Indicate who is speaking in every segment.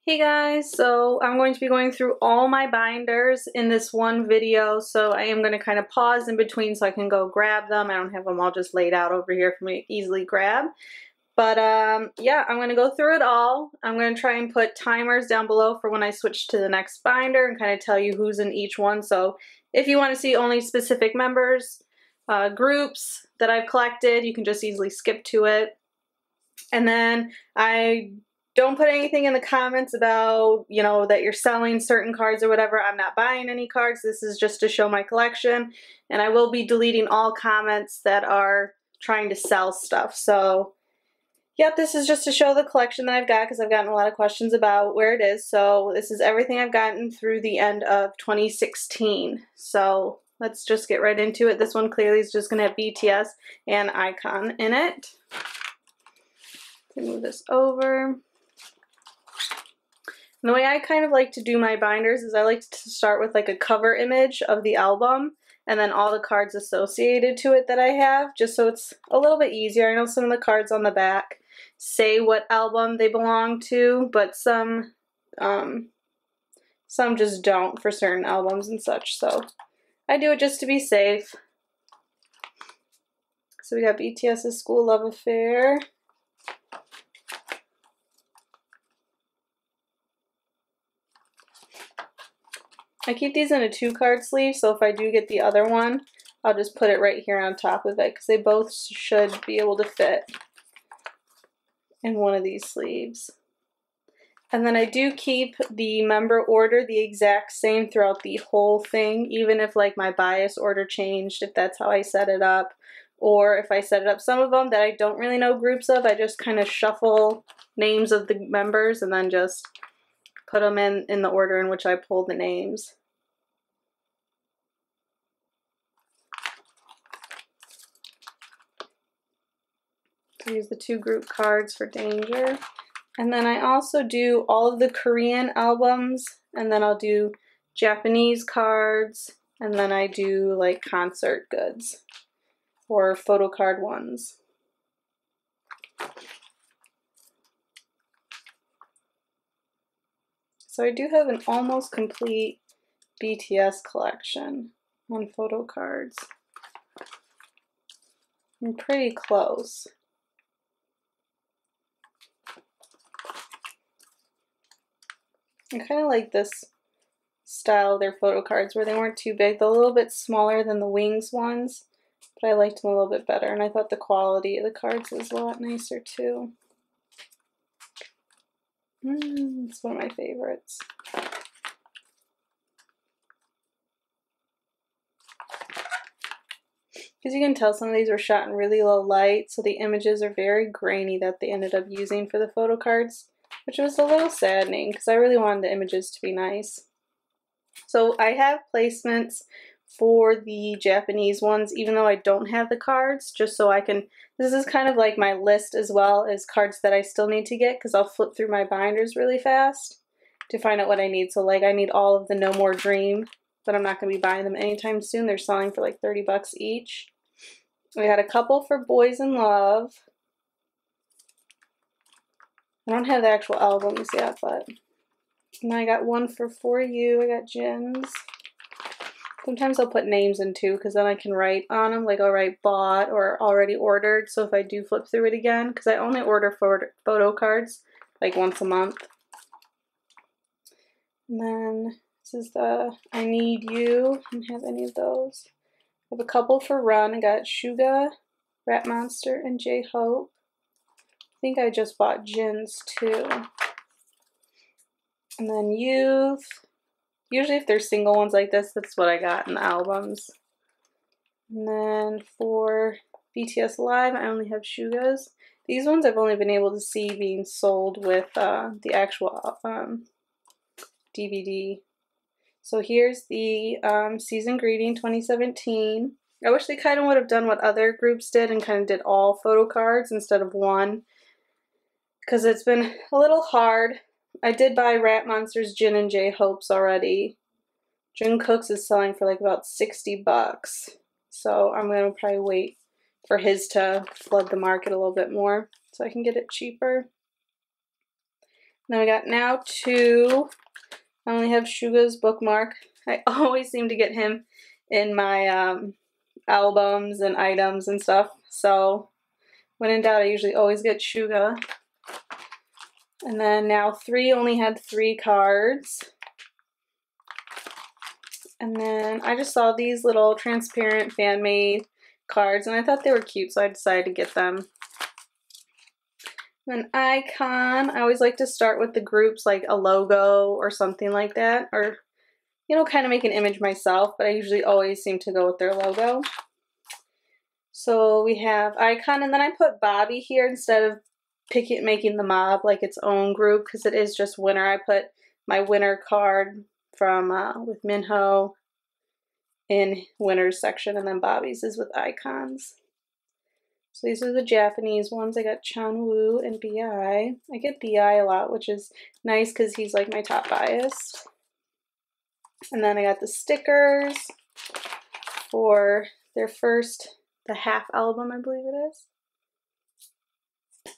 Speaker 1: Hey guys, so I'm going to be going through all my binders in this one video, so I am going to kind of pause in between so I can go grab them. I don't have them all just laid out over here for me to easily grab. But yeah, I'm going to go through it all. I'm going to try and put timers down below for when I switch to the next binder and kind of tell you who's in each one. So if you want to see only specific members, groups that I've collected, you can just easily skip to it. And then I don't put anything in the comments about, you know, that you're selling certain cards or whatever. I'm not buying any cards. This is just to show my collection. And I will be deleting all comments that are trying to sell stuff. So, yep, this is just to show the collection that I've got because I've gotten a lot of questions about where it is. So this is everything I've gotten through the end of 2016. So let's just get right into it. This one clearly is just going to have BTS and iKON in it. Move this over. And the way I kind of like to do my binders is I like to start with like a cover image of the album and then all the cards associated to it that I have, just so it's a little bit easier. I know some of the cards on the back say what album they belong to, but some just don't for certain albums and such, so I do it just to be safe. So we got BTS's School Love Affair. I keep these in a 2-card sleeve, so if I do get the other one, I'll just put it right here on top of it because they both should be able to fit in one of these sleeves. And then I do keep the member order the exact same throughout the whole thing, even if like my bias order changed, if that's how I set it up, or if I set it up some of them that I don't really know groups of, I just kind of shuffle names of the members and then just put them in the order in which I pull the names. So use the 2 group cards for danger. And then I also do all of the Korean albums, and then I'll do Japanese cards, and then I do like concert goods or Photocard ones. So I do have an almost complete BTS collection on Photocards. I'm pretty close. I kind of like this style of their Photocards where they weren't too big. They're a little bit smaller than the WIXX ones, but I liked them a little bit better, and I thought the quality of the cards was a lot nicer too. It's one of my favorites. As you can tell, some of these were shot in really low light, so the images are very grainy that they ended up using for the photo cards, which was a little saddening because I really wanted the images to be nice. So I have placements for the Japanese ones, even though I don't have the cards, just so I can, this is kind of like my list as well as cards that I still need to get, because I'll flip through my binders really fast to find out what I need. So like I need all of the No More Dream, but I'm not going to be buying them anytime soon. They're selling for like 30 bucks each. We had a couple for Boys in Love. I don't have the actual albums yet, but and I got one for You. I got Jin's. Sometimes I'll put names in too, because then I can write on them, like I'll write bought or already ordered. So if I do flip through it again, because I only order photo cards like once a month. And then this is the I Need You. I don't have any of those. I have a couple for Run. I got Suga, Rat Monster, and J-Hope. I think I just bought Jin's too. And then Youth. Usually if they're single ones like this, that's what I got in the albums. And then for BTS Live, I only have Suga's. These ones I've only been able to see being sold with the actual DVD. So here's the Season Greeting 2017. I wish they kind of would have done what other groups did and kind of did all photo cards instead of one, because it's been a little hard. I did buy Rat Monster's Jin and J-Hope's already. Jungkook's is selling for like about 60 bucks. So I'm going to probably wait for his to flood the market a little bit more so I can get it cheaper. Then we got Now 2. I only have Suga's bookmark. I always seem to get him in my albums and items and stuff. So when in doubt, I usually always get Suga. And then Now 3 only had 3 cards. And then I just saw these little transparent fan-made cards, and I thought they were cute, so I decided to get them. Then iKON, I always like to start with the groups, like a logo or something like that, or, you know, kind of make an image myself, but I usually always seem to go with their logo. So we have iKON, and then I put Bobby here instead of making the mob like its own group, because it is just winter. I put my winter card from with Minho in winter's section, and then Bobby's is with iKONs. So these are the Japanese ones. I got Chanwoo and BI. I get BI a lot, which is nice because he's like my top biased. And then I got the stickers for their first, the half album, I believe it is.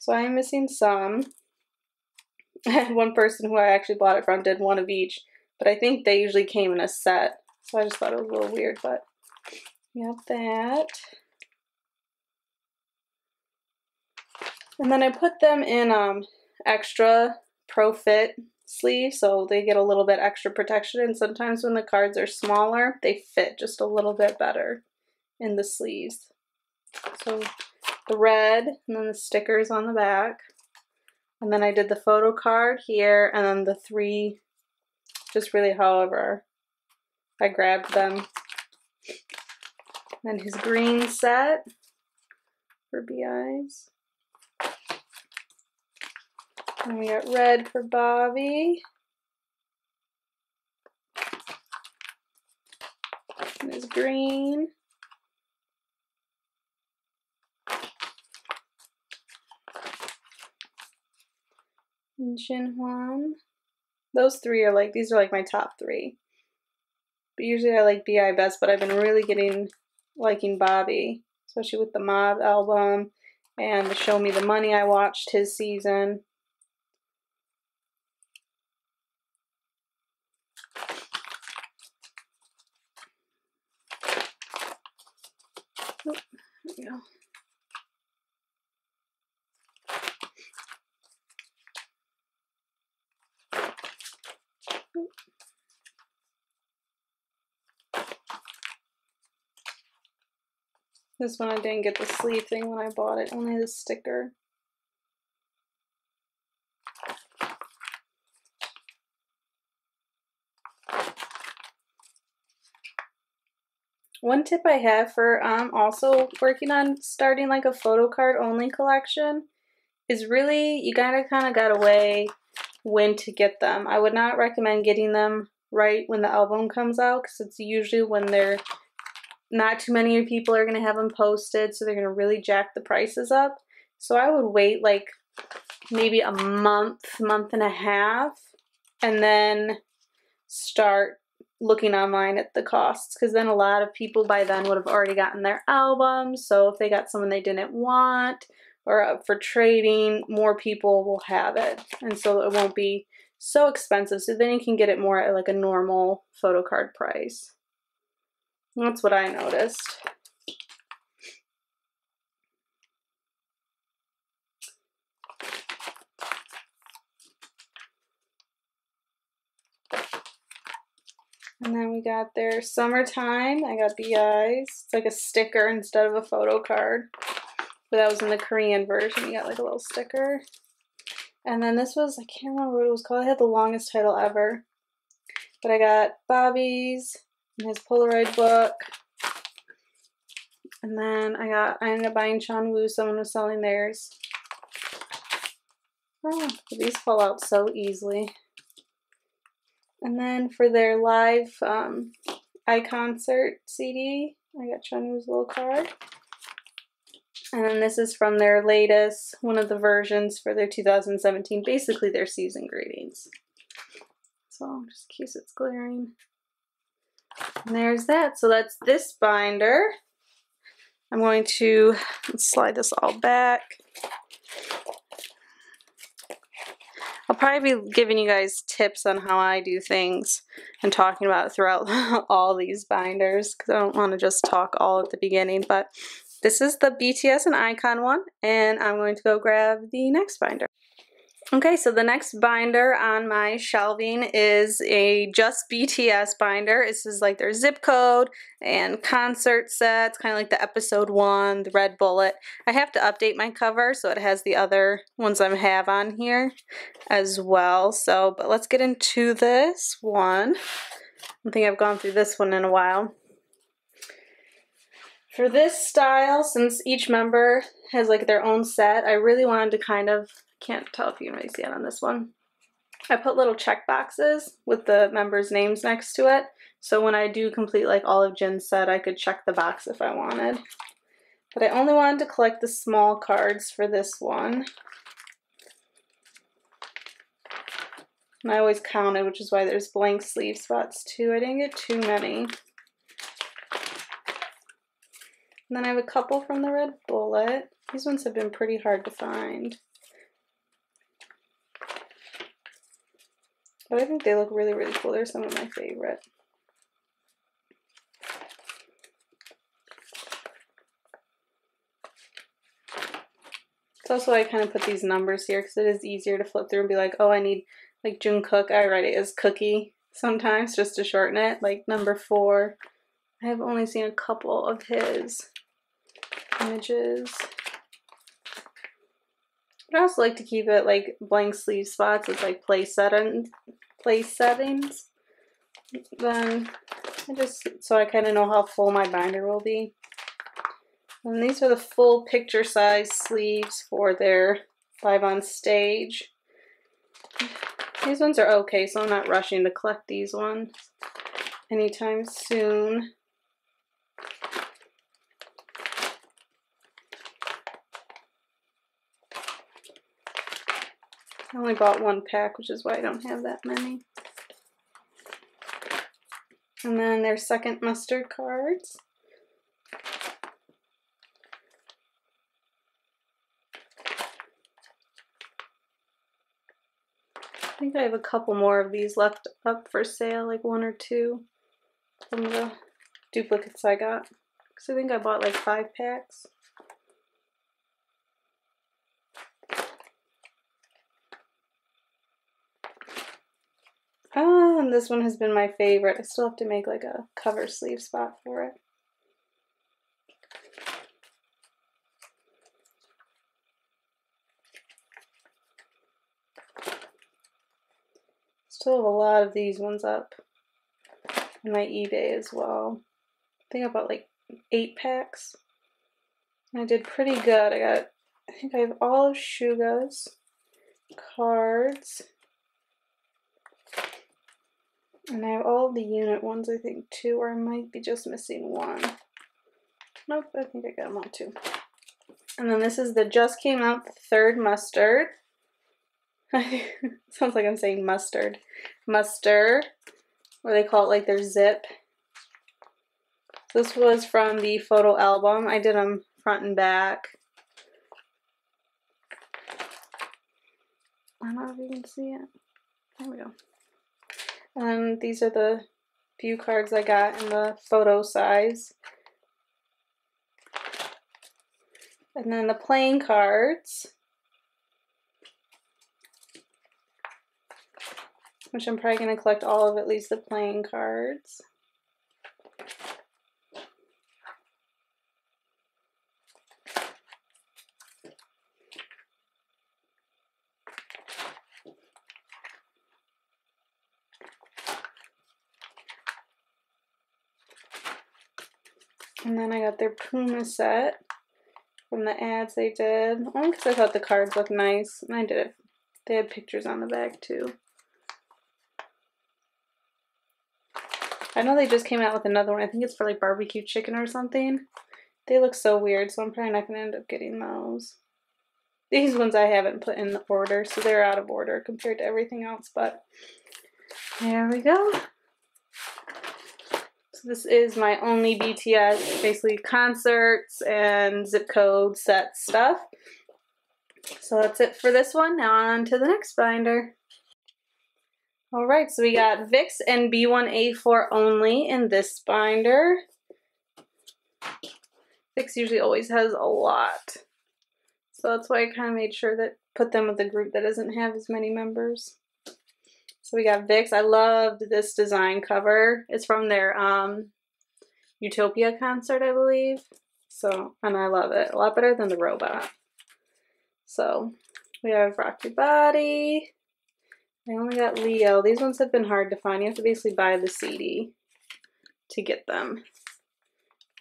Speaker 1: So I'm missing some. I had one person who I actually bought it from did one of each, but I think they usually came in a set. So I just thought it was a little weird, but we got that. And then I put them in extra Pro Fit sleeves, so they get a little bit extra protection. And sometimes when the cards are smaller, they fit just a little bit better in the sleeves. So the red, and then the stickers on the back. And then I did the photo card here, and then the 3, just really however I grabbed them. Then his green set for BIs. And we got red for Bobby. And his green. And Jinhwan. Those 3 are like, these are like my top 3. But usually I like BI best, but I've been really liking Bobby, especially with the Mob album and the Show Me the Money. I watched his season. Oh, there we go. This one I didn't get the sleeve thing when I bought it, only the sticker. One tip I have for also working on starting like a photo card only collection is really, you gotta weigh when to get them. I would not recommend getting them right when the album comes out, because it's usually when they're not too many people are going to have them posted, so they're going to really jack the prices up. So I would wait like maybe a month and a half, and then start looking online at the costs, because then a lot of people by then would have already gotten their albums. So if they got someone they didn't want or up for trading, more people will have it, and so it won't be so expensive. So then you can get it more at like a normal photo card price. That's what I noticed. And then we got their Summertime. I got BIs. It's like a sticker instead of a photo card. But that was in the Korean version. You got like a little sticker. And then this was, I can't remember what it was called. I had the longest title ever. But I got Bobby's and his Polaroid book. And then I ended up buying Chanwoo. Someone was selling theirs. Oh, these fall out so easily. And then for their live iKOncert CD, I got Chanwoo's little card. And then this is from their latest, one of the versions for their 2017, basically their season greetings. So just in case it's glaring. And there's that. So that's this binder. I'm going to slide this all back. I'll probably be giving you guys tips on how I do things and talking about it throughout all these binders because I don't want to just talk all at the beginning. But this is the BTS and iKON one, and I'm going to go grab the next binder. Okay, so the next binder on my shelving is a just BTS binder. This is like their zip code and concert sets, kind of like the episode 1, the red bullet. I have to update my cover so it has the other ones I have on here as well. So, but let's get into this one. I don't think I've gone through this one in a while. For this style, since each member has like their own set, I really wanted to kind of, can't tell if you can really see it on this one. I put little check boxes with the members' names next to it. So when I do complete like all of Jin's set, I could check the box if I wanted. But I only wanted to collect the small cards for this one. And I always counted, which is why there's blank sleeve spots too. I didn't get too many. And then I have a couple from the red bullet. These ones have been pretty hard to find. But I think they look really, really cool. They're some of my favorite. It's also why I kind of put these numbers here because it is easier to flip through and be like, oh, I need like Jungkook. I write it as Cookie sometimes just to shorten it. Like number 4. I have only seen a couple of his images. But I also like to keep it like blank sleeve spots as like place settings. Then so I kind of know how full my binder will be. And these are the full picture size sleeves for their Live on Stage. These ones are okay, so I'm not rushing to collect these ones anytime soon. I only bought 1 pack, which is why I don't have that many. And then their second mustard cards. I think I have a couple more of these left up for sale, like 1 or 2 from the duplicates I got. Because I think I bought like 5 packs. Oh, and this one has been my favorite. I still have to make like a cover sleeve spot for it. Still have a lot of these ones up on my eBay as well. I think I bought like 8 packs. And I did pretty good. I think I have all of Suga's cards. And I have all the unit ones, I think, too, or I might be just missing 1. Nope, I think I got them all too. And then this is the just came out third mustard. Sounds like I'm saying mustard. Mustard, or they call it like their zip. This was from the photo album. I did them front and back. I don't know if you can see it. There we go. And these are the few cards I got in the photo size. And then the playing cards, which I'm probably going to collect all of at least the playing cards. And then I got their Puma set from the ads they did. Only because I thought the cards looked nice. And I did it. They had pictures on the back too. I know they just came out with another one. I think it's for like barbecue chicken or something. They look so weird, so I'm probably not going to end up getting those. These ones I haven't put in the order, so they're out of order compared to everything else. But there we go. So this is my only BTS, basically concerts and zip code set stuff. So that's it for this one. Now on to the next binder. Alright, so we got VIXX and B1A4 only in this binder. VIXX usually always has a lot. So that's why I kind of made sure that put them with a group that doesn't have as many members. So we got VIXX. I loved this design cover. It's from their Utopia concert, I believe. So, and I love it. A lot better than the robot. So we have Rock Your Body. I only got Leo. These ones have been hard to find. You have to basically buy the CD to get them.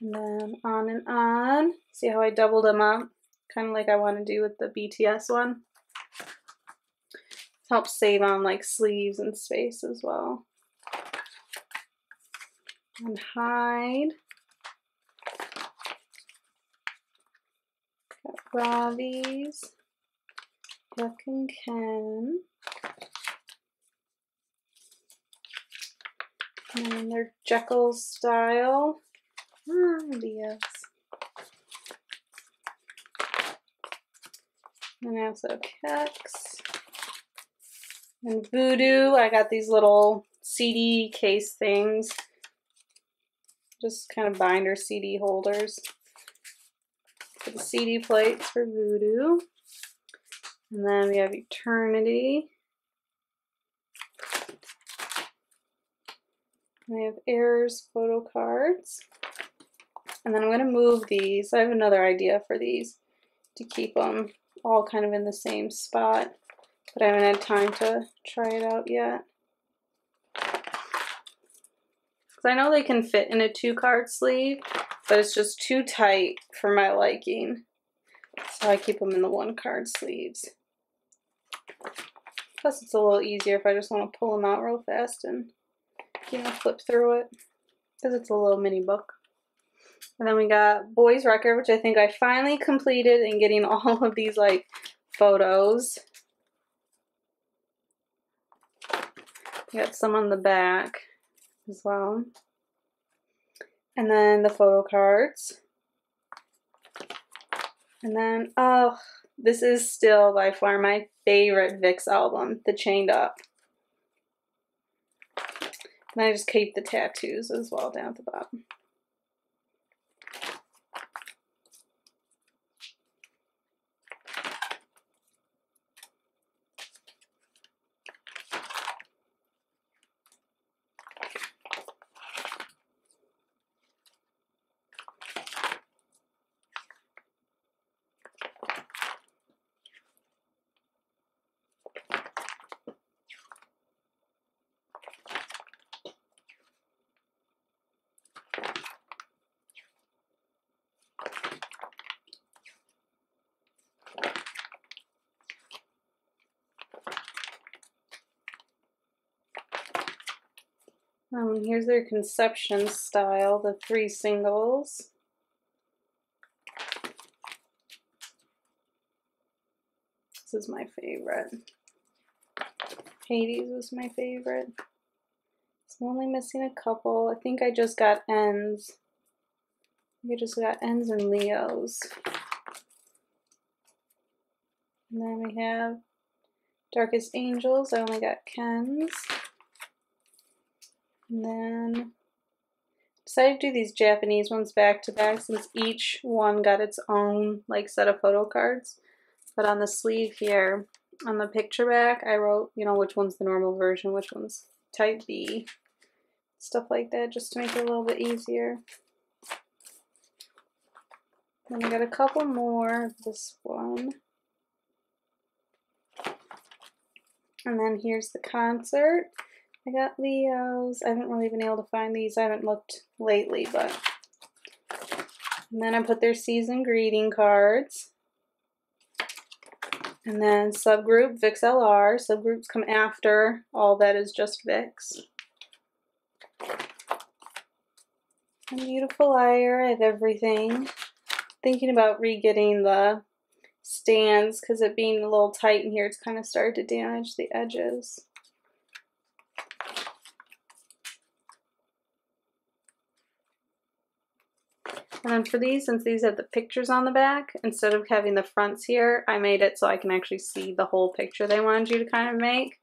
Speaker 1: And then On and On. See how I doubled them up? Kind of like I want to do with the BTS one. Helps save on like sleeves and space as well. And Hide. Got Ravi's. Duck and Ken. And then they're Jekyll style. Yes. And I also have Kex. And Voodoo. I got these little CD case things. Just kind of binder CD holders. For the CD plates for Voodoo. And then we have Eternity. And I have Errors photo cards. And then I'm going to move these. I have another idea for these to keep them all kind of in the same spot. But I haven't had time to try it out yet. Because I know they can fit in a 2-card sleeve, but it's just too tight for my liking. So I keep them in the 1-card sleeves. Plus it's a little easier if I just want to pull them out real fast and, you know, flip through it. Because it's a little mini book. And then we got Boys Record, which I think I finally completed in getting all of these like photos. We got some on the back as well. And then the photo cards. And then, oh, this is still by far my favorite VIXX album, the Chained Up. And I just keep the tattoos as well down at the bottom. Here's their conception style, the 3 singles. This is my favorite. Hades was my favorite. So I'm only missing a couple. I think I just got ends. I just got ends and Leos. And then we have Darkest Angels. I only got Ken's. And then decided to do these Japanese ones back to back since each one got its own like set of photo cards. But on the sleeve here, on the picture back, I wrote, you know, which one's the normal version, which one's type B. Stuff like that, just to make it a little bit easier. Then I got a couple more of this one. And then here's the concert. I got Leos. I haven't really been able to find these. I haven't looked lately, but. And then I put their season greeting cards. And then subgroup VIXX LR. Subgroups come after all that is just VIXX. And Beautiful Liar. I have everything. Thinking about re-getting the stands because it being a little tight in here, it's kind of started to damage the edges. And then for these, since these have the pictures on the back, instead of having the fronts here, I made it so I can actually see the whole picture they wanted you to kind of make.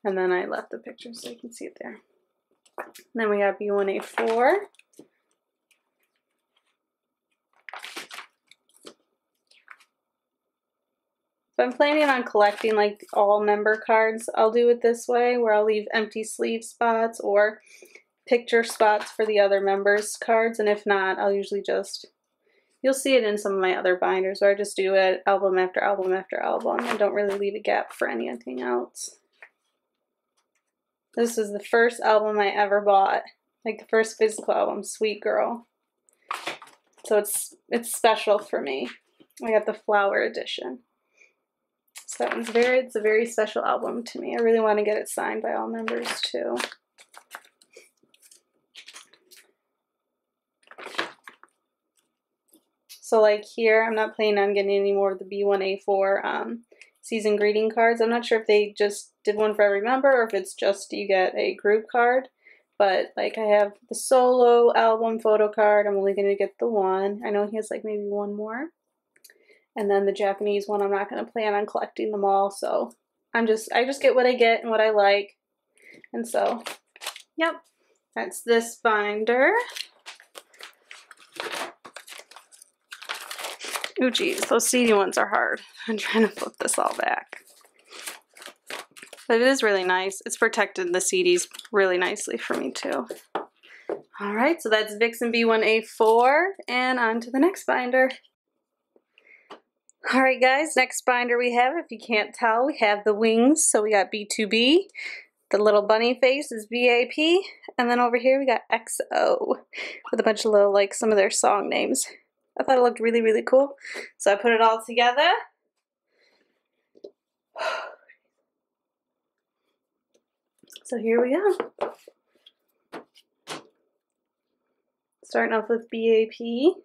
Speaker 1: And then I left the picture so you can see it there. And then we got B1A4. If I'm planning on collecting like all member cards, I'll do it this way, where I'll leave empty sleeve spots or picture spots for the other members' cards. And if not, I'll usually just, you'll see it in some of my other binders where I just do it album after album after album and don't really leave a gap for anything else. This is the first album I ever bought, like the first physical album, Sweet Girl. So it's special for me. I got the flower edition. So that one's it's a very special album to me. I really want to get it signed by all members too. So like here, I'm not planning on getting any more of the B1A4 season greeting cards. I'm not sure if they just did one for every member or if it's just you get a group card. But like I have the solo album photo card. I'm only going to get the one. I know he has like maybe one more. And then the Japanese one, I'm not going to plan on collecting them all. So I just get what I get and what I like. And so, yep, that's this binder. Ooh, geez, those CD ones are hard. I'm trying to flip this all back. But it is really nice. It's protected the CDs really nicely for me too. All right, so that's VIXX and B1A4, and on to the next binder. All right, guys, next binder we have, if you can't tell, we have the wings. So we got B2B. The little bunny face is BAP. And then over here we got EXO with a bunch of little, like, some of their song names. I thought it looked really, really cool. So I put it all together. So here we go. Starting off with BAP.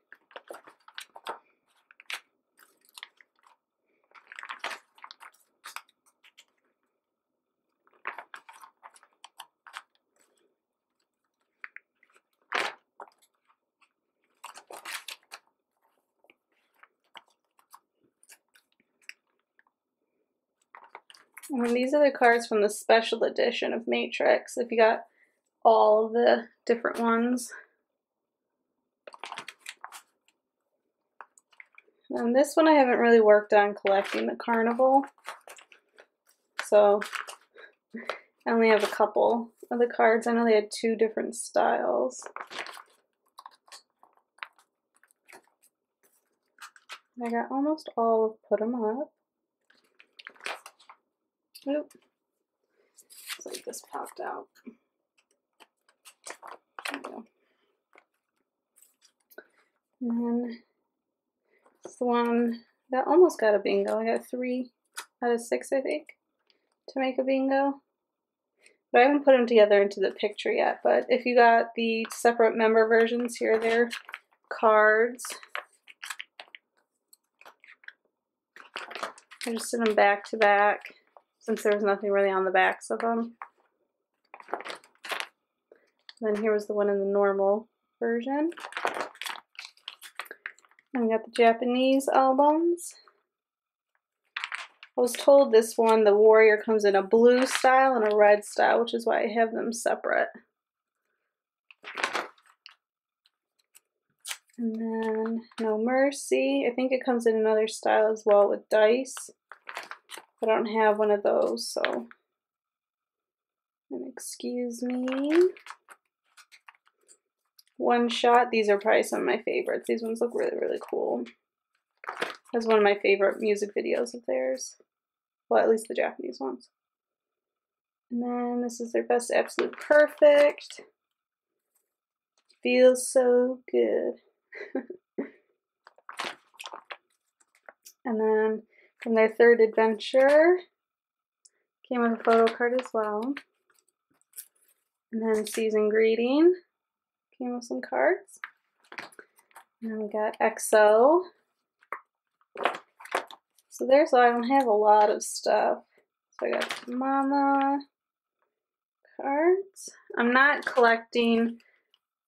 Speaker 1: And these are the cards from the special edition of Matrix, if you got all of the different ones. And this one I haven't really worked on collecting the Carnival. So I only have a couple of the cards. I know they had 2 different styles. I got almost all of Put 'em Up. Oop. Looks like this popped out. There we go. And then it's the one that almost got a bingo. I got 3 out of 6, I think, to make a bingo. But I haven't put them together into the picture yet. But if you got the separate member versions, here are their cards. I just did them back to back, since there was nothing really on the backs of them. And then here was the one in the normal version. And we got the Japanese albums. I was told this one, the Warrior, comes in a blue style and a red style, which is why I have them separate. And then No Mercy. I think it comes in another style as well with dice. But I don't have one of those, so. And excuse me. One Shot. These are probably some of my favorites. These ones look really, really cool. That's one of my favorite music videos of theirs. Well, at least the Japanese ones. And then this is their Best Absolute Perfect. Feels so good. And then from their third adventure, came with a photo card as well. And then Season Greeting came with some cards. And then we got EXO. So there's, I don't have a lot of stuff. So I got Mama cards. I'm not collecting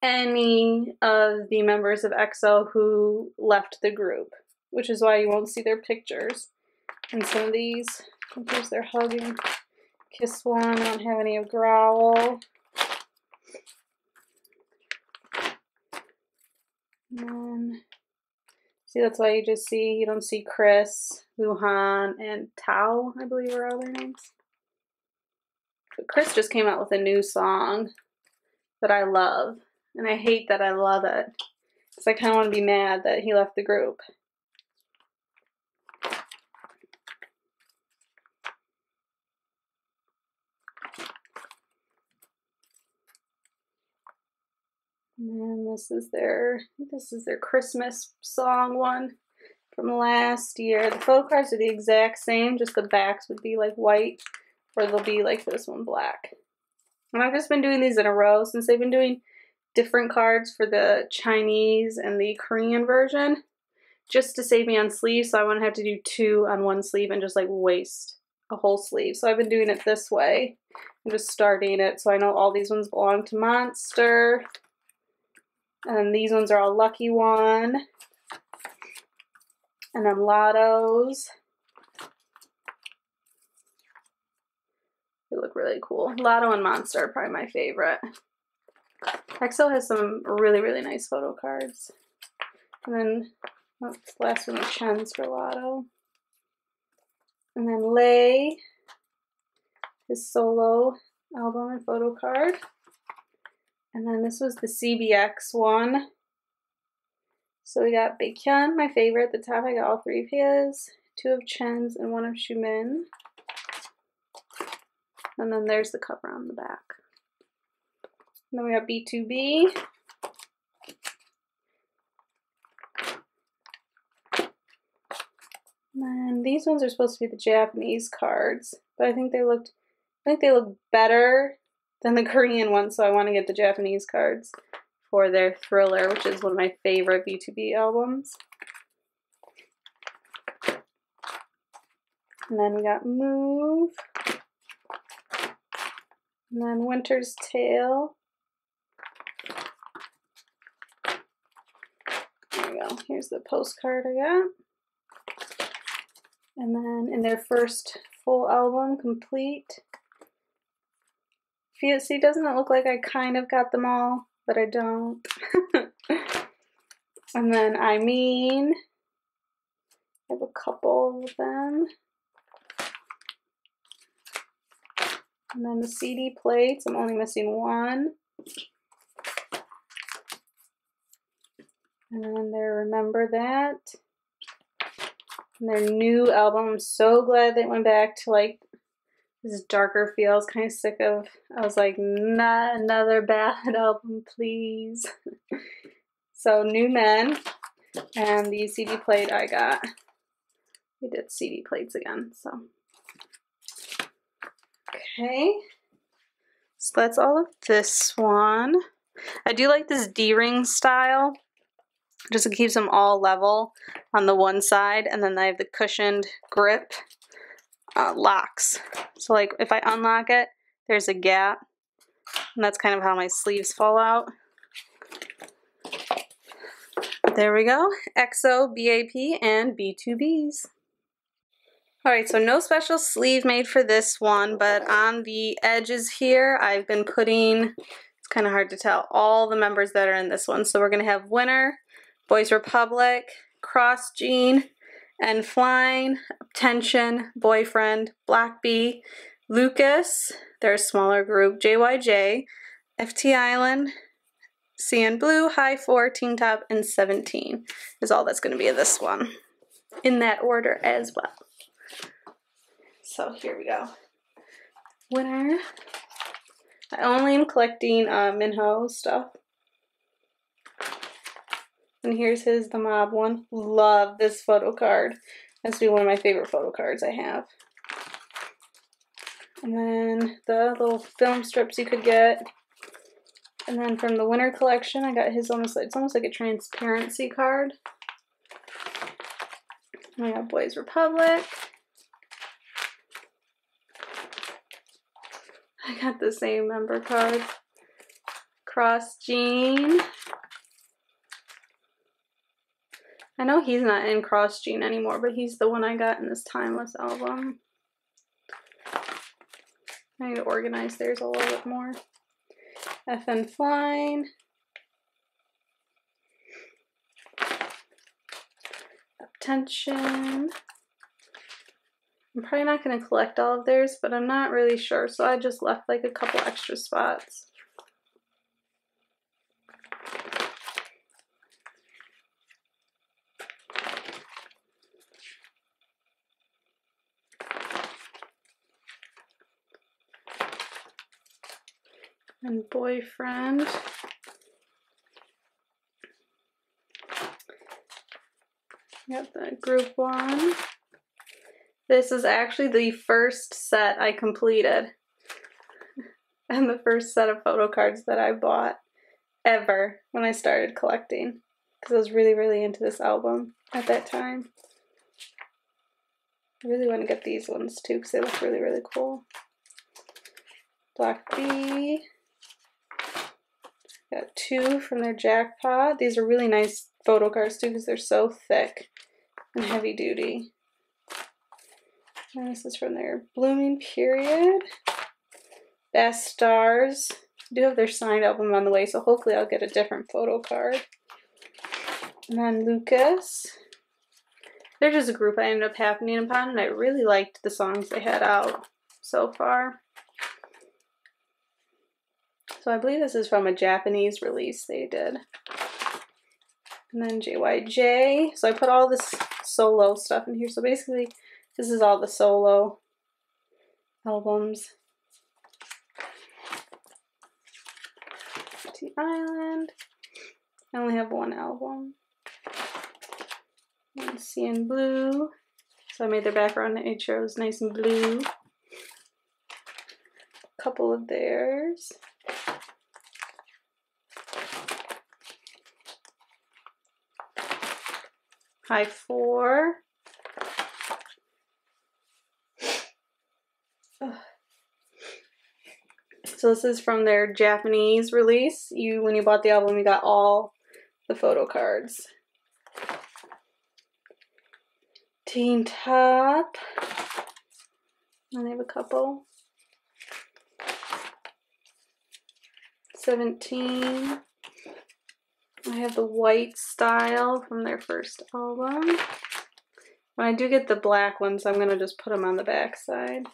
Speaker 1: any of the members of EXO who left the group, which is why you won't see their pictures. And some of these, I think there's their hug and kiss one. I don't have any of Growl. And then, see, that's why you just see, you don't see Chris, Luhan, and Tao, I believe are all their names. But Chris just came out with a new song that I love, and I hate that I love it, because I kind of want to be mad that he left the group. And then this is their Christmas song one from last year. The photo cards are the exact same, just the backs would be like white, or they'll be like this one black. And I've just been doing these in a row since they've been doing different cards for the Chinese and the Korean version, just to save me on sleeves, so I wouldn't have to do 2 on one sleeve and just like waste a whole sleeve. So I've been doing it this way. I'm just starting it, so I know all these ones belong to Monster. And these ones are all Lucky One. And then Lottos. They look really cool. Lotto and Monster are probably my favorite. EXO has some really, really nice photo cards. And then that's the last one, the Chen's for Lotto. And then Lay, his solo album and photo card. And then this was the CBX one. So we got Baekhyun, my favorite, at the top. I got all 3 of his, 2 of Chen's, and 1 of Xiumin. And then there's the cover on the back. And then we got B2B. And these ones are supposed to be the Japanese cards, but I think they look better than the Korean ones, so I want to get the Japanese cards for their Thriller, which is one of my favorite B2B albums. And then we got Move. And then Winter's Tale. There we go. Here's the postcard I got. And then in their first full album, Complete. See, doesn't it look like I kind of got them all, but I don't? And then I have a couple of them. And then the CD plates, I'm only missing 1. And then their Remember That. And their new album, I'm so glad they went back to like this darker feel. I was kind of sick of, I was like, not another bad album, please. So New Men, and the CD plate I got. We did CD plates again, so. Okay, so that's all of this one. I do like this D-ring style, just it keeps them all level on the one side, and then I have the cushioned grip locks. So like if I unlock it, there's a gap, and that's kind of how my sleeves fall out. There we go, EXO, BAP, and B2Bs. Alright, so no special sleeve made for this one, but on the edges here, I've been putting, it's kind of hard to tell, all the members that are in this one. So we're going to have Winner, Boys Republic, Cross Gene, and Flying, Tension, Boyfriend, Black Bee, Lucas, they're a smaller group, JYJ, FT Island, CN Blue, High 4, Teen Top, and 17 is all that's going to be in this one. In that order as well. So here we go. Winner. I only am collecting Minho stuff. And here's the Mob one. Love this photo card. That's be one of my favorite photo cards I have. And then the little film strips you could get. And then from the Winter collection, I got his it's almost like a transparency card. And I got Boys Republic. I got the same member card. Cross Gene. I know he's not in Cross Gene anymore, but he's the one I got in this Timeless album. I need to organize theirs a little bit more. FN Flying. Attention. I'm probably not going to collect all of theirs, but I'm not really sure, so I just left like a couple extra spots. And Boyfriend. Got the group one. This is actually the first set I completed. And the first set of photo cards that I bought ever when I started collecting. Because I was really, really into this album at that time. I really want to get these ones too because they look really, really cool. Block B. Got 2 from their Jackpot. These are really nice photo cards too because they're so thick and heavy duty. And this is from their Blooming Period. Best Stars. I do have their signed album on the way, so hopefully I'll get a different photo card. And then Lucas. They're just a group I ended up happening upon, and I really liked the songs they had out so far. So I believe this is from a Japanese release they did. And then JYJ. So I put all this solo stuff in here. So basically, this is all the solo albums. T Island. I only have one album. And C in Blue. So I made their background to make sure it was nice and blue. A couple of theirs. High 4. Ugh. So this is from their Japanese release. When you bought the album, you got all the photo cards. Teen Top. And they have a couple. 17. I have the white style from their first album. When I do get the black ones, I'm going to just put them on the back side.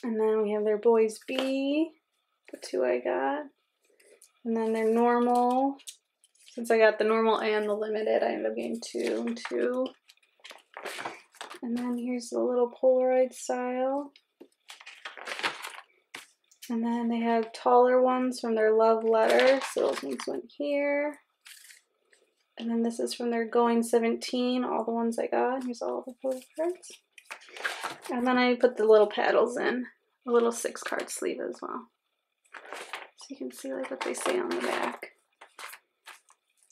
Speaker 1: And then we have their Boys B, the 2 I got. And then their normal. Since I got the normal and the limited, I ended up getting 2 and 2. And then here's the little Polaroid style. And then they have taller ones from their Love Letter. So those ones went here. And then this is from their Going 17, all the ones I got. Here's all the photo cards. And then I put the little paddles in, a little 6-card sleeve as well. So you can see like what they say on the back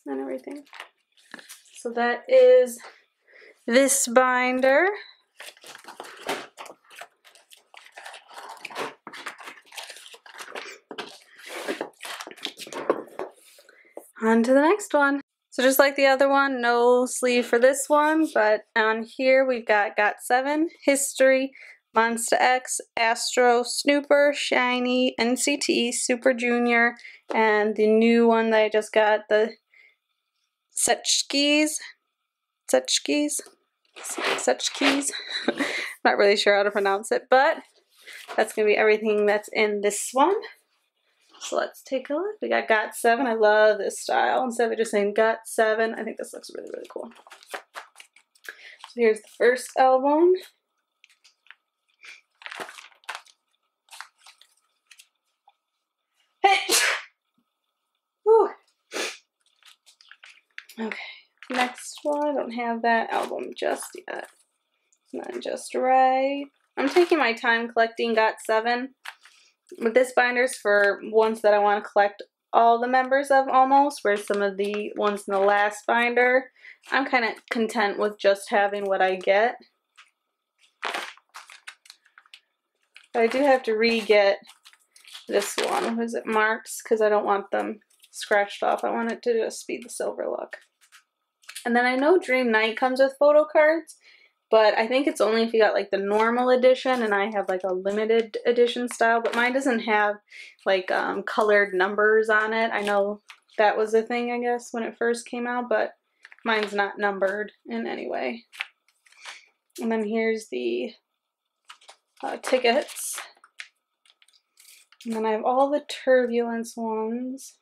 Speaker 1: and everything. So that is this binder. On to the next one. So just like the other one, no sleeve for this one, but on here we've got GOT7, History, Monster X, Astro, Snooper, Shiny, NCT, Super Junior, and the new one that I just got, the Setchkis. Not really sure how to pronounce it, but that's going to be everything that's in this one. So let's take a look. We got GOT7. I love this style. Instead of just saying GOT7, I think this looks really, really cool. So here's the first album. Hey! Okay, next one. I don't have that album just yet. It's not just right. I'm taking my time collecting GOT7. But this binder's for ones that I want to collect all the members of almost, where some of the ones in the last binder, I'm kind of content with just having what I get. But I do have to re-get this one. Was it marks? Because I don't want them scratched off. I want it to just be the silver look. And then I know Dream Night comes with photo cards, but I think it's only if you got like the normal edition, and I have like a limited edition style, but mine doesn't have like colored numbers on it. I know that was a thing, I guess, when it first came out, but mine's not numbered in any way. And then here's the tickets. And then I have all the Turbulence ones.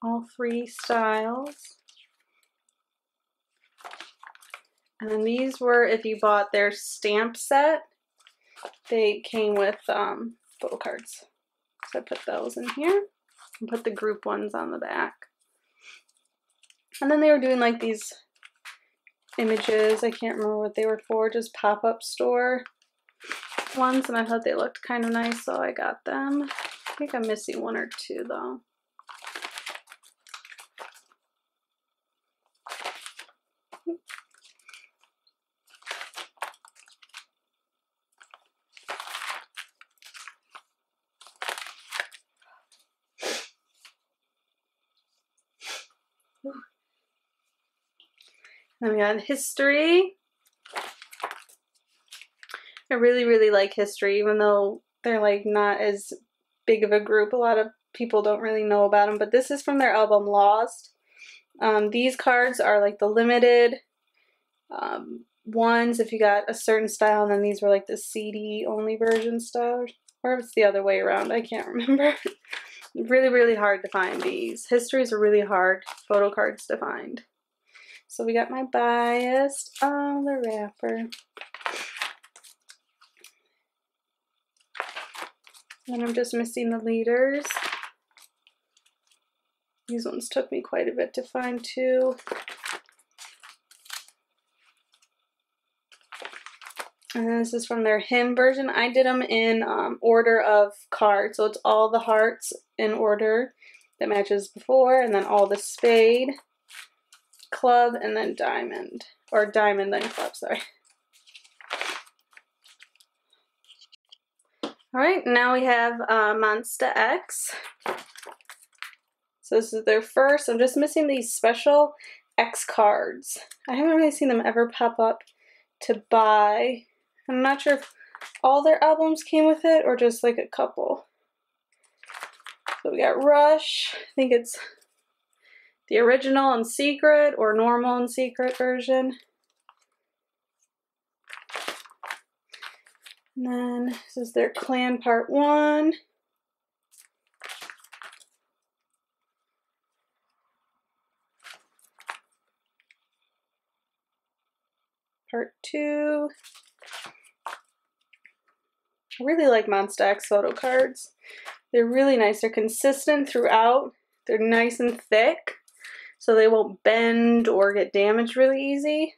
Speaker 1: All 3 styles. And then these were, if you bought their stamp set, they came with photo cards. So I put those in here and put the group ones on the back. And then they were doing like these images. I can't remember what they were for, just pop-up store ones, and I thought they looked kind of nice, so I got them. I think I'm missing 1 or 2 though. Then we got history. I really like history, even though they're like not as big of a group. A lot of people don't really know about them, but this is from their album Lost. These cards are like the limited ones if you got a certain style, and then these were like the CD only version style, or if it's the other way around, I can't remember. Really hard to find these. Histories are really hard photo cards to find. So we got my bias on the wrapper. And I'm just missing the leaders. These ones took me quite a bit to find too. And this is from their hymn version. I did them in order of cards. So it's all the hearts in order that matches before, and then all the spade, club, and then diamond. Or diamond, then club, sorry. Alright, now we have Monster X. So this is their first. I'm just missing these special X cards. I haven't really seen them ever pop up to buy. I'm not sure if all their albums came with it or just like a couple. So we got Rush. I think it's the original and secret, or normal and secret version. And then this is their Clan Part 1. Part 2. I really like Monster X photo cards. They're really nice. They're consistent throughout. They're nice and thick, so they won't bend or get damaged really easy.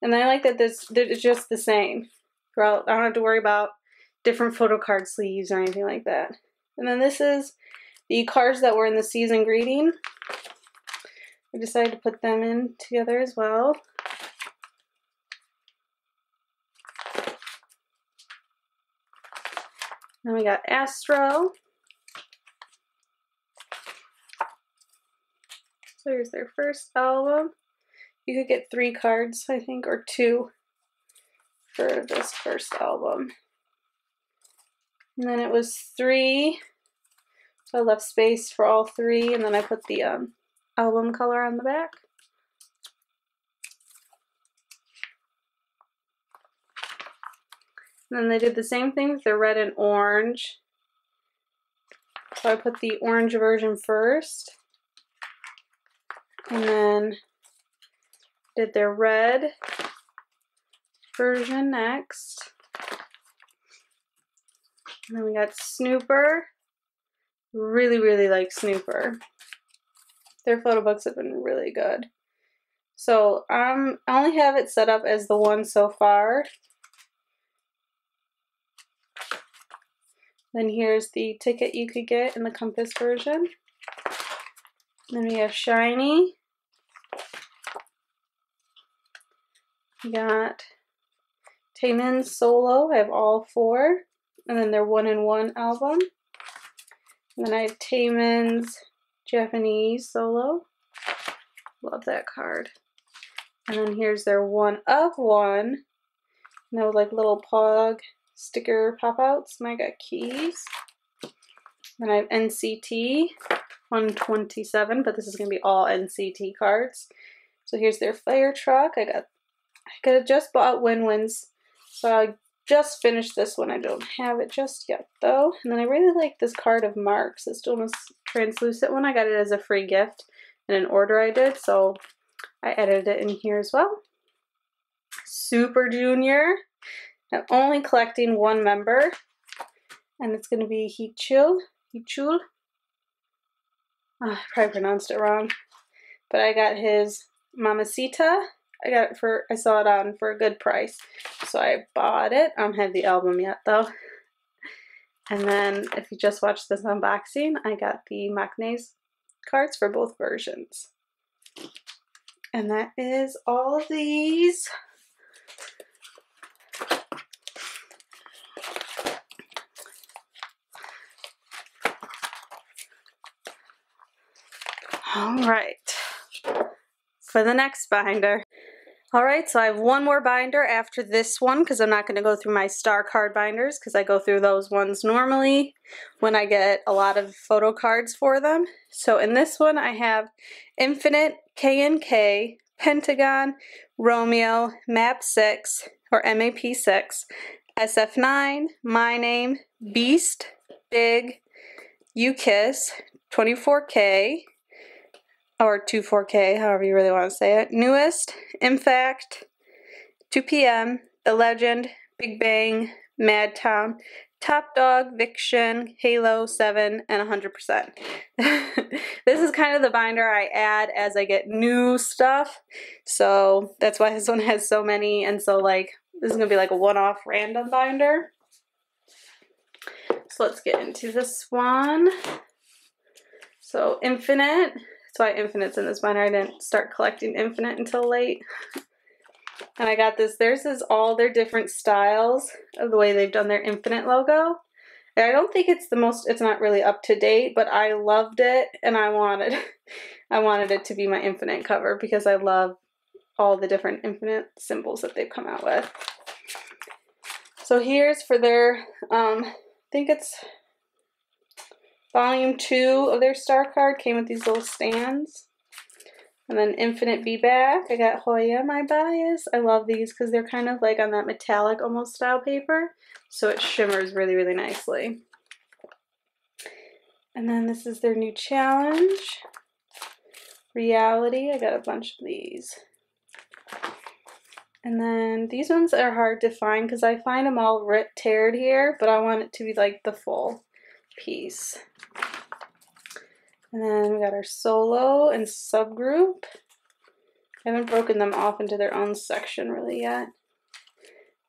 Speaker 1: And I like that they're just the same throughout. I don't have to worry about different photo card sleeves or anything like that. And then this is the cards that were in the season greeting. I decided to put them in together as well. Then we got Astro. So here's their first album. You could get 3 cards, I think, or 2 for this first album. And then it was 3. So I left space for all 3, and then I put the album color on the back. And then they did the same thing with the red and orange. So I put the orange version first, and then did their red version next. And then we got Snooper, Really, really like Snooper. Their photo books have been really good. So I only have it set up as the one so far. Then here's the ticket you could get in the Compass version. Then we have Shiny. We got Taemin's solo. I have all 4. And then their 1-in-1 album. And then I have Taemin's Japanese solo. Love that card. And then here's their 1-of-1. And that was like little Pog sticker pop-outs. And I got keys. Then I have NCT 127, but this is going to be all NCT cards. So here's their fire truck. I just bought Win-Wins, so I just finished this one. I don't have it just yet though. And then I really like this card of Marks. It's almost translucent one. I got it as a free gift in an order I did, so I edited it in here as well. Super Junior. I'm only collecting one member, and it's going to be Hichul. I probably pronounced it wrong, but I got his Mamacita. I saw it on for a good price, so I bought it. I don't have the album yet though. And then if you just watched this unboxing, I got the Maknae's cards for both versions. And that is all of these. All right, for the next binder. All right, so I have one more binder after this one because I'm not going to go through my star card binders because I go through those ones normally when I get a lot of photo cards for them. So in this one I have Infinite, K&K, Pentagon, Romeo, MAP6 or MAP6, SF9, My Name, Beast, Big, U-Kiss, 24K, or 24K, however you really want to say it, Newest, Infact, 2PM, The Legend, Big Bang, Mad Town, Top Dog, VIXX, Halo 7, and 100%. This is kind of the binder I add as I get new stuff, so that's why this one has so many, and so like this is going to be like a one-off random binder. So let's get into this one. So Infinite. That's why Infinite's in this binder. I didn't start collecting Infinite until late. And I got this. Theirs is all their different styles of the way they've done their Infinite logo. And I don't think it's it's not really up to date, but I loved it and I wanted it to be my Infinite cover because I love all the different Infinite symbols that they've come out with. So here's for their, I think it's Volume 2 of their star card came with these little stands. And then Infinite Be Back. I got Hoya, My Bias. I love these because they're kind of like on that metallic almost style paper. So it shimmers really, really nicely. And then this is their new challenge. Reality. I got a bunch of these. And then these ones are hard to find because I find them all teared here. But I want it to be like the full piece. And then we got our solo and subgroup. I haven't broken them off into their own section really yet.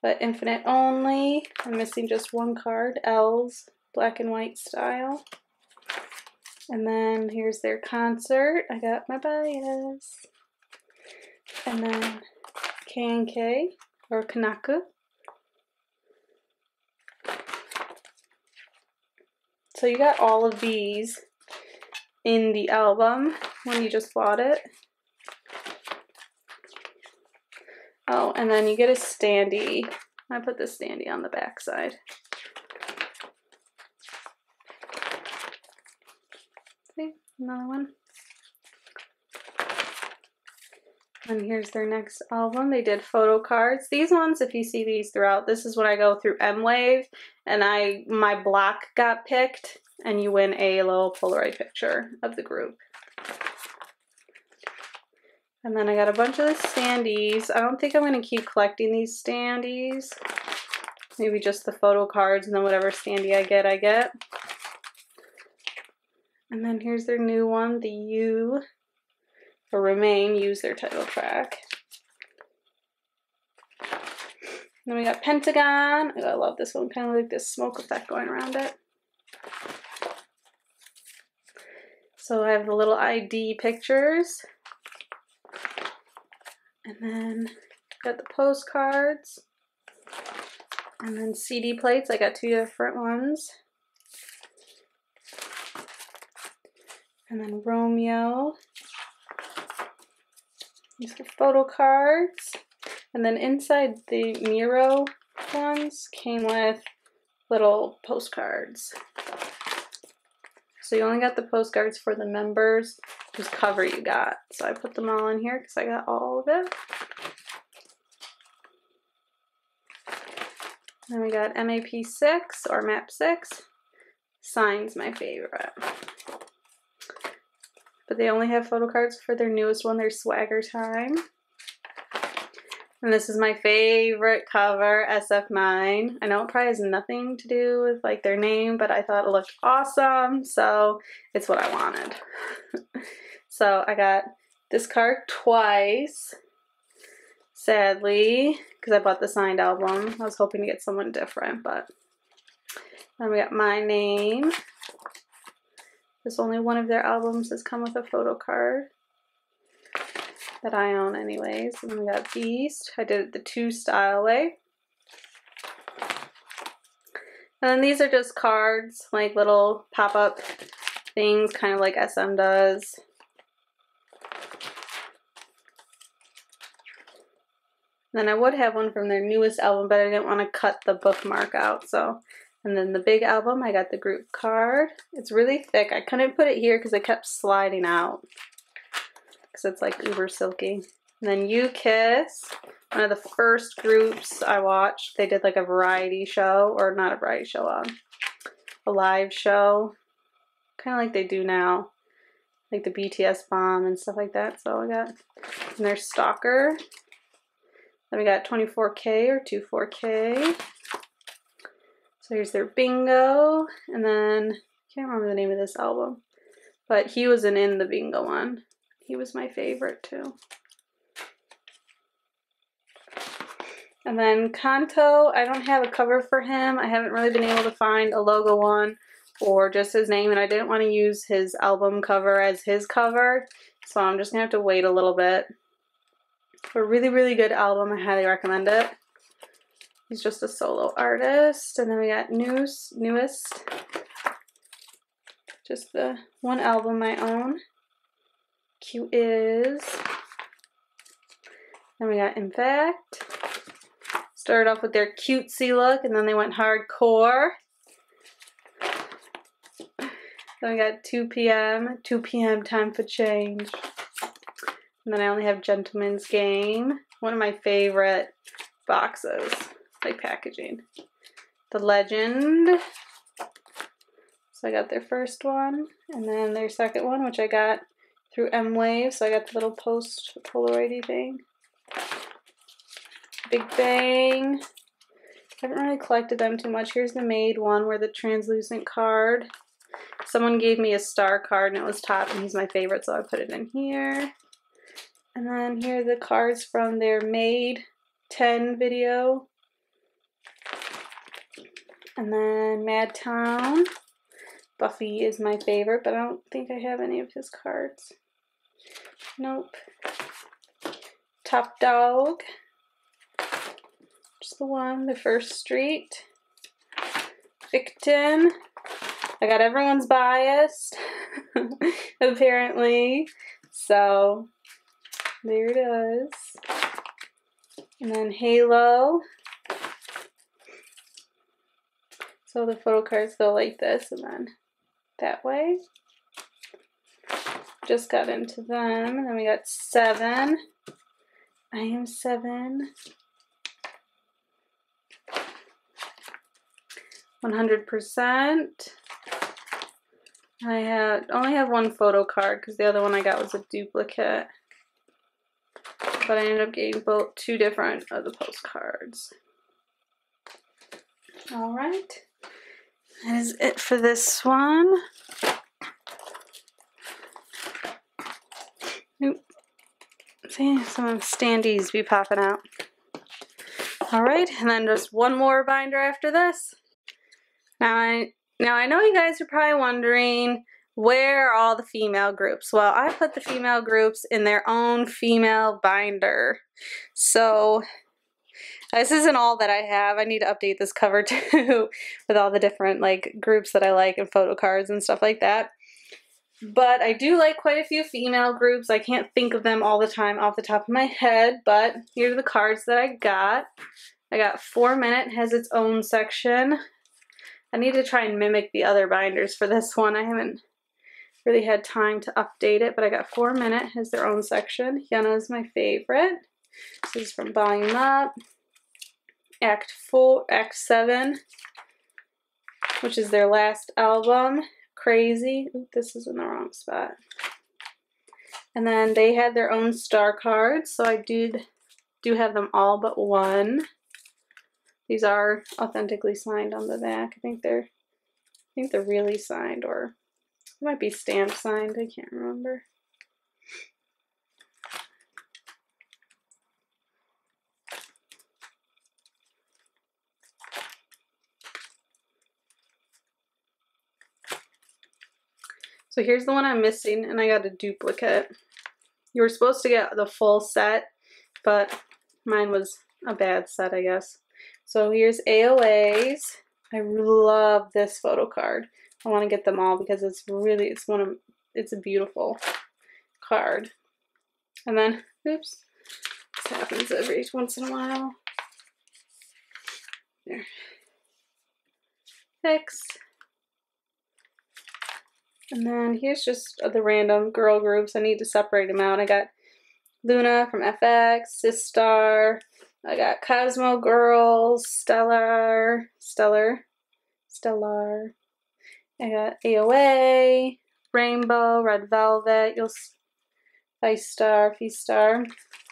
Speaker 1: But Infinite only. I'm missing just one card, L's, black and white style. And then here's their concert. I got My Bias. And then K&K or Kanaku. So you got all of these in the album when you just bought it. Oh, and then you get a standee. I put the standee on the back side. See, another one. And here's their next album. They did photo cards. These ones, if you see these throughout, this is when I go through M-Wave and my block got picked and you win a little Polaroid picture of the group. And then I got a bunch of the standees. I don't think I'm going to keep collecting these standees. Maybe just the photo cards and then whatever standee I get, I get. And then here's their new one, the You, or Remain, use their title track. Then we got Pentagon. Oh, I love this one, kind of like this smoke effect going around it. So I have the little ID pictures. And then got the postcards. And then CD plates. I got 2 different ones. And then Romeo. These are photo cards. And then inside the Miro ones came with little postcards. So you only got the postcards for the members whose cover you got. So I put them all in here because I got all of it. Then we got MAP6 or MAP6. Sign's my favorite. But they only have photo cards for their newest one, their Swagger Time. And this is my favorite cover, SF9. I know it probably has nothing to do with like their name, but I thought it looked awesome, so it's what I wanted. So I got this card twice, sadly, because I bought the signed album. I was hoping to get someone different, but then we got My Name. There's only one of their albums that's come with a photo card that I own anyways. And then we got Beast. I did it the 2 style way. And then these are just cards, like little pop-up things, kind of like SM does. Then I would have one from their newest album, but I didn't want to cut the bookmark out, so. And then the big album, I got the group card. It's really thick. I couldn't put it here because it kept sliding out. Because it's like uber silky. And then You Kiss, one of the first groups I watched. They did like a variety show, or not a variety show, a live show. Kind of like they do now. Like the BTS Bomb and stuff like that. So I got, and their Stalker. Then we got 24K or 24K. So here's their Bingo. And then, I can't remember the name of this album. But he wasn't in the Bingo one. He was my favorite too. And then Kanto, I don't have a cover for him. I haven't really been able to find a logo one or just his name, and I didn't want to use his album cover as his cover, so I'm just gonna have to wait a little bit. A really, really good album. I highly recommend it. He's just a solo artist. And then we got Newest. Just the one album I own. Cute Is. Then we got In Fact. Started off with their cutesy look, and then they went hardcore. Then we got 2 p.m. 2 p.m. Time for Change. And then I only have Gentleman's Game. One of my favorite boxes, like packaging. The Legend. So I got their first one, and then their second one, which I got through M-Wave, so I got the little post Polaroid-y thing. Big Bang. I haven't really collected them too much. Here's the Made one, where the translucent card. Someone gave me a star card, and it was top, and he's my favorite, so I put it in here. And then here are the cards from their Made 10 video. And then Mad Town. Buffy is my favorite, but I don't think I have any of his cards. Nope. Top Dog. Just the one, the First Street. Victim. I got everyone's biased, apparently. So, there it is. And then Halo. So the photo cards go like this and then that way. Just got into them. And then we got 7. I Am 7. 100%. I only have one photo card because the other one I got was a duplicate. But I ended up getting 2 different of the postcards. Alright. That is it for this one. See, some standees be popping out. Alright, and then just one more binder after this. Now I know you guys are probably wondering, where are all the female groups? Well, I put the female groups in their own female binder. So this isn't all that I have. I need to update this cover too with all the different like groups that I like and photo cards and stuff like that. But I do like quite a few female groups. I can't think of them all the time off the top of my head, but here are the cards that I got. I got 4 Minute, has its own section. I need to try and mimic the other binders for this one. I haven't really had time to update it, but I got 4 Minute, has their own section. Hyuna is my favorite. This is from Volume Up. Act 7, which is their last album. Crazy. Ooh, this is in the wrong spot. And then they had their own star cards, so I do have them all but one. These are authentically signed on the back. I think they're really signed, or it might be stamp signed. I can't remember. So here's the one I'm missing, and I got a duplicate. You were supposed to get the full set, but mine was a bad set, I guess. So here's AOA's. I love this photo card. I want to get them all because it's a beautiful card. And then, oops, this happens every once in a while. There. VIXX. And then here's just the random girl groups. I need to separate them out. I got Luna from FX, Sistar. I got Cosmo Girls, Stellar. I got AOA, Rainbow, Red Velvet, Feistar.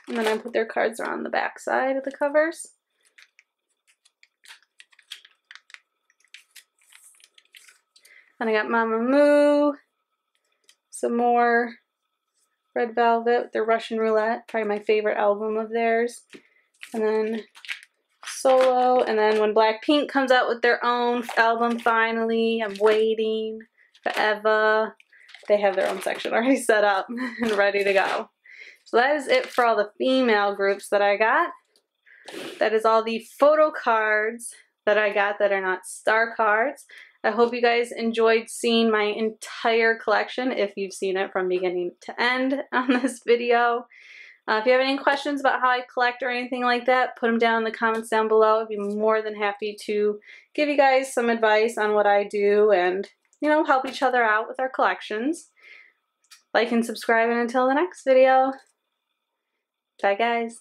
Speaker 1: And then I put their cards around the back side of the covers. And I got Mamamoo, some more Red Velvet, their Russian Roulette, probably my favorite album of theirs. And then Solo, and then when Blackpink comes out with their own album finally, I'm waiting forever. They have their own section already set up and ready to go. So that is it for all the female groups that I got. That is all the photo cards that I got that are not star cards. I hope you guys enjoyed seeing my entire collection, if you've seen it from beginning to end on this video. If you have any questions about how I collect or anything like that, put them down in the comments down below. I'd be more than happy to give you guys some advice on what I do and, you know, help each other out with our collections. Like and subscribe, and until the next video, bye guys.